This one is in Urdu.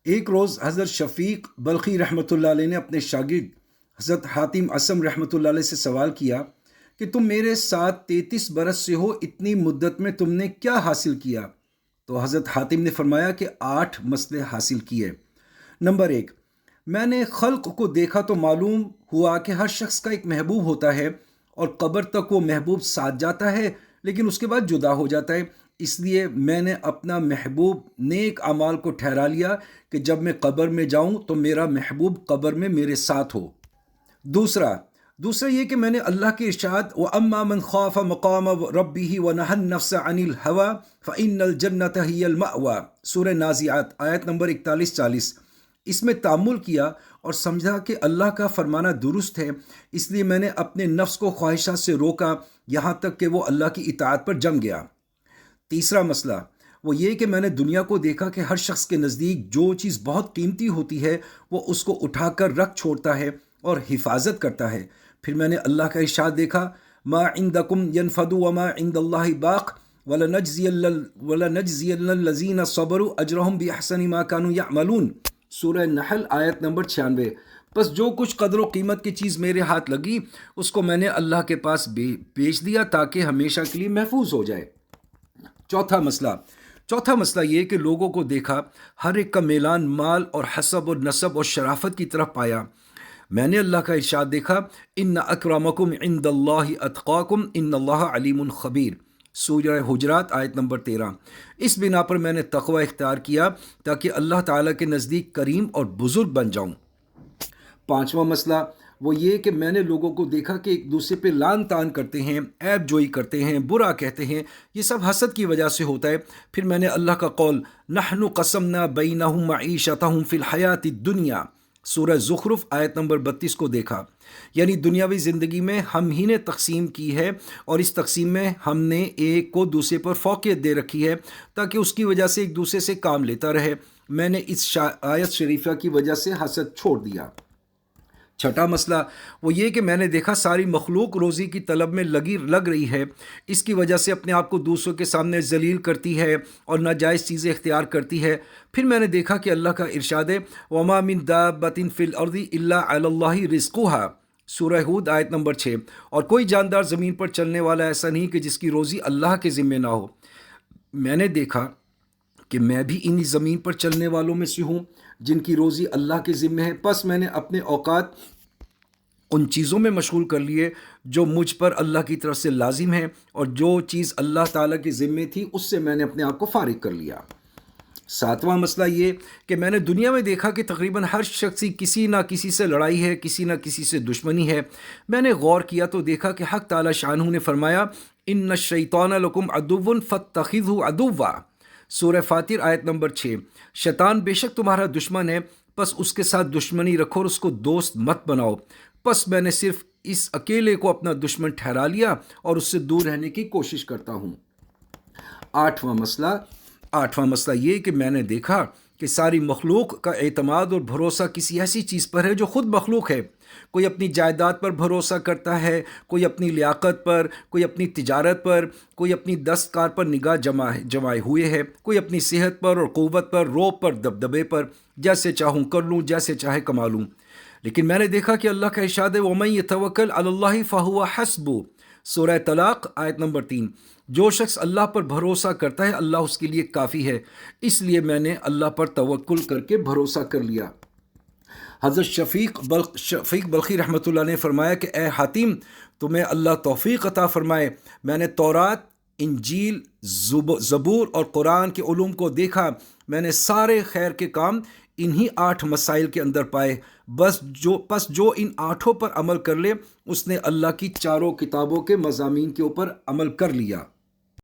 ایک روز حضرت شفیق بلخی رحمۃ اللہ علیہ نے اپنے شاگرد حضرت حاتم اسم رحمۃ اللہ علیہ سے سوال کیا کہ تم میرے ساتھ 33 برس سے ہو، اتنی مدت میں تم نے کیا حاصل کیا؟ تو حضرت حاتم نے فرمایا کہ 8 مسئلے حاصل کیے۔ نمبر 1، میں نے خلق کو دیکھا تو معلوم ہوا کہ ہر شخص کا ایک محبوب ہوتا ہے اور قبر تک وہ محبوب ساتھ جاتا ہے لیکن اس کے بعد جدا ہو جاتا ہے۔ اس لیے میں نے اپنا محبوب نیک اعمال کو ٹھہرا لیا کہ جب میں قبر میں جاؤں تو میرا محبوب قبر میں میرے ساتھ ہو۔ دوسرا یہ کہ میں نے اللہ کے ارشاد وَأَمَّا مَنْ خَافَ مَقَامَ رَبِّهِ وَنَهَى النَّفْسَ عَنِ الْهَوَىٰ فَإِنَّ الْجَنَّةَ هِيَ الْمَأْوَىٰ، سورہ نازعات آیت نمبر 41-40۔ اس میں تأمل کیا اور سمجھا کہ اللہ کا فرمانا درست ہے، اس لیے میں نے اپنے نفس کو خواہشات سے روکا یہاں تک کہ وہ اللہ کی اطاعت پر جم گیا۔ تیسرا مسئلہ وہ یہ کہ میں نے دنیا کو دیکھا کہ ہر شخص کے نزدیک جو چیز بہت قیمتی ہوتی ہے وہ اس کو اٹھا کر رکھ چھوڑتا ہے اور حفاظت کرتا ہے۔ پھر میں نے اللہ کا ارشاد دیکھا ما عندکم ینفد وما عند اللہ باق وَلَنَجْزِيَنَّ الَّذِينَ صَبَرُوا أَجْرَهُمْ بِأَحْسَنِ مَا كَانُوا يَعْمَلُونَ، سورہ نحل آیت نمبر 96۔ بس جو کچھ قدر و قیمت کی چیز میرے ہاتھ لگی اس کو میں نے اللہ کے پاس بیچ دیا تاکہ ہمیشہ کے لیے محفوظ ہو جائے۔ چوتھا مسئلہ یہ کہ لوگوں کو دیکھا، ہر ایک کا میلان مال اور حسب اور نسب اور شرافت کی طرف پایا۔ میں نے اللہ کا ارشاد دیکھا ان اکرمکم عند اللہ اتقاکم ان اللہ علیم خبیر، سورہ حجرات آیت نمبر 13۔ اس بنا پر میں نے تقوی اختیار کیا تاکہ اللہ تعالیٰ کے نزدیک کریم اور بزرگ بن جاؤں۔ پانچواں مسئلہ وہ یہ کہ میں نے لوگوں کو دیکھا کہ ایک دوسرے پہ لان تان کرتے ہیں، عیب جوئی کرتے ہیں، برا کہتے ہیں، یہ سب حسد کی وجہ سے ہوتا ہے۔ پھر میں نے اللہ کا قول نحن قسمنا بینہم معیشتہم فی الحیات الدنیا، سورہ زخرف آیت نمبر 32 کو دیکھا، یعنی دنیاوی زندگی میں ہم ہی نے تقسیم کی ہے اور اس تقسیم میں ہم نے ایک کو دوسرے پر فوقیت دے رکھی ہے تاکہ اس کی وجہ سے ایک دوسرے سے کام لیتا رہے۔ میں نے اس آیت شریفہ کی وجہ سے حسد چھوڑ دیا۔ چھٹا مسئلہ وہ یہ کہ میں نے دیکھا ساری مخلوق روزی کی طلب میں لگ رہی ہے، اس کی وجہ سے اپنے آپ کو دوسروں کے سامنے ذلیل کرتی ہے اور ناجائز چیزیں اختیار کرتی ہے۔ پھر میں نے دیکھا کہ اللہ کا ارشاد ہے وَمَا مِن دَابَّةٍ فِي الْأَرْضِ إِلَّا عَلَى اللَّهِ رِزْقُهَا، سورہ ہود آیت نمبر 6۔ اور کوئی جاندار زمین پر چلنے والا ایسا نہیں کہ جس کی روزی اللہ کے ذمے نہ ہو۔ میں نے دیکھا کہ میں بھی انہی زمین پر چلنے والوں میں سے ہوں جن کی روزی اللہ کے ذمے ہے، پس میں نے اپنے اوقات ان چیزوں میں مشغول کر لیے جو مجھ پر اللہ کی طرف سے لازم ہے، اور جو چیز اللہ تعالیٰ کے ذمے تھی اس سے میں نے اپنے آپ کو فارغ کر لیا۔ ساتواں مسئلہ یہ کہ میں نے دنیا میں دیکھا کہ تقریباً ہر شخص کی کسی نہ کسی سے لڑائی ہے، کسی نہ کسی سے دشمنی ہے۔ میں نے غور کیا تو دیکھا کہ حق تعالیٰ شانہ نے فرمایا ان الشیطان لکم عدو فاتخذہ عدوا، سورہ فاطر آیت نمبر 6۔ شیطان بے شک تمہارا دشمن ہے، پس اس کے ساتھ دشمنی رکھو اور اس کو دوست مت بناؤ۔ پس میں نے صرف اس اکیلے کو اپنا دشمن ٹھہرا لیا اور اس سے دور رہنے کی کوشش کرتا ہوں۔ آٹھواں مسئلہ یہ کہ میں نے دیکھا کہ ساری مخلوق کا اعتماد اور بھروسہ کسی ایسی چیز پر ہے جو خود مخلوق ہے۔ کوئی اپنی جائیداد پر بھروسہ کرتا ہے، کوئی اپنی لیاقت پر، کوئی اپنی تجارت پر، کوئی اپنی دستکار پر نگاہ جمائے ہوئے ہے، کوئی اپنی صحت پر اور قوت پر، روب پر، دبدبے پر، جیسے چاہوں کر لوں، جیسے چاہے کما لوں۔ لیکن میں نے دیکھا کہ اللہ کا ارشاد ہے وَمَن يَتَوَكَّلْ عَلَى اللَّهِ فَهُوَ حَسْبُهُ، سورہ طلاق آیت نمبر 3۔ جو شخص اللہ پر بھروسہ کرتا ہے اللہ اس کے لیے کافی ہے، اس لیے میں نے اللہ پر توکل کر کے بھروسہ کر لیا۔ حضرت شفیق بلخی رحمۃ اللہ نے فرمایا کہ اے حاتم، تمہیں اللہ توفیق عطا فرمائے، میں نے تورات، انجیل، زبور اور قرآن کے علوم کو دیکھا، میں نے سارے خیر کے کام انہی 8 مسائل کے اندر پائے، پس جو ان 8 پر عمل کر لے اس نے اللہ کی 4 کتابوں کے مضامین کے اوپر عمل کر لیا۔